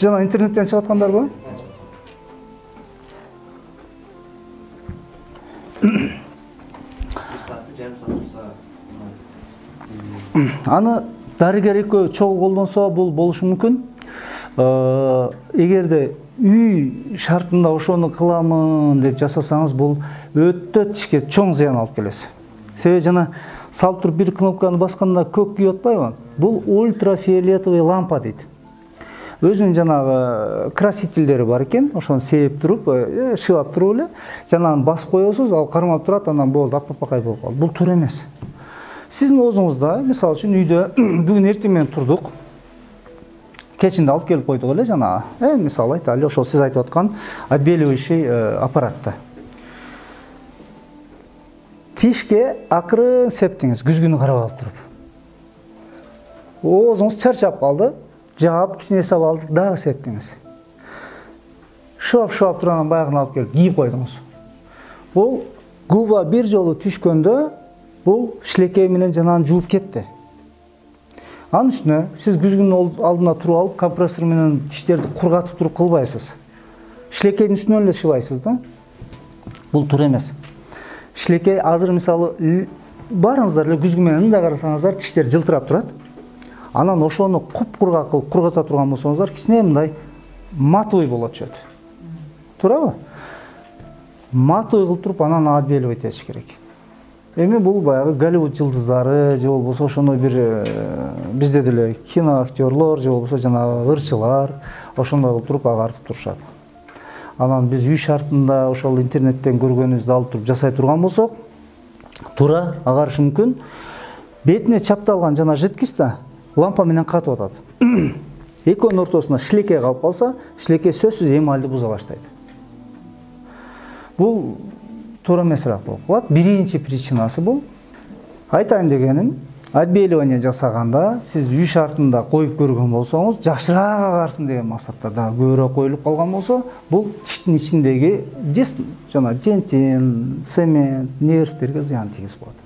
жана интернеттен чыгып аткандарбы? Аны дарыгер экөө чогуу колдонсо бул болушу мүмкүн. Эгерде үй шартында ошону кыламын деп жасасаңыз, бул өтө тишке чоң зыян алып келесиз. Себеби жана салып туруп бир кнопканы басканда көк күйүп атпайбы? Бул ультрафиолетовый лампа дейт. Өзүнүн жанагы красительдери бар экен, ошону сээп туруп, шыбап туруп эле, жанагы басып коесуз, ал кармап турат, анан болду, аппакай болуп калды. Бул туура эмес. Сиздин оозуңузда, мисалы үчүн үйдө бүгүн эртең менен турдук, кечинде алып келип койдук эле жанагы, мисалы айталы, ошол сиз айтып аткан отбеливающий аппаратты. Тишке акырын септиңиз, күзгүнү карап алып туруп. Оозуңуз чарчап калды, жаап, кичине салып алдык, дагы септиңиз. Шуап туруп баягыны алып келип кийип койдуңуз. Бул губа бир жолу түшкөндө бул шилекей менен жанагын жууп кетти. Анын үстүнө сиз күзгүнүн алдына туруп алып, компрессор менен тиштерди кургатып туруп кылбайсыз. Шилекейдин үстүнөн эле шыбайсыз да. Бул туура эмес. Шилекей азыр мисалы барыңыздар эле күзгү менен мындай карасаңыздар, тиштер жылтырап турат. Анан ошону куп-кургак кылып кургата турган болсоңуздар, кичине мындай матовый болот чөт. Туурабы? Матовый кылып туруп анан отбеливать этиш керек. Эми бул баягы Голливуд жылдыздары, же болбосо ошондой бир бизде деле киноактерлор, же болбосо жанагы ырчылар ошондой кылып туруп агартып турушат. Анан биз үй шартында ошол интернеттен көргөнүбүздү алып туруп жасай турган болсок, туура агарышы мүмкүн. Бетине чапталган жана жыткыч да лампа менен катып атат. Экөөнүн ортосунда шилекей калып калса, шилекей сөзсүз эмальди буза баштайт. Бул туура эмесирээк болуп калат. Биринчи причинасы бул. Айтайын дегеним, отбеливание жасаганда сиз үй шартында коюп көргөн болсоңуз, жакшыраак агарсын деген максатта дагы көбүрөөк коюлуп калган болсо, бул тиштин ичиндеги жана дентин, цемент, нервтерге зыян тийгизип коет.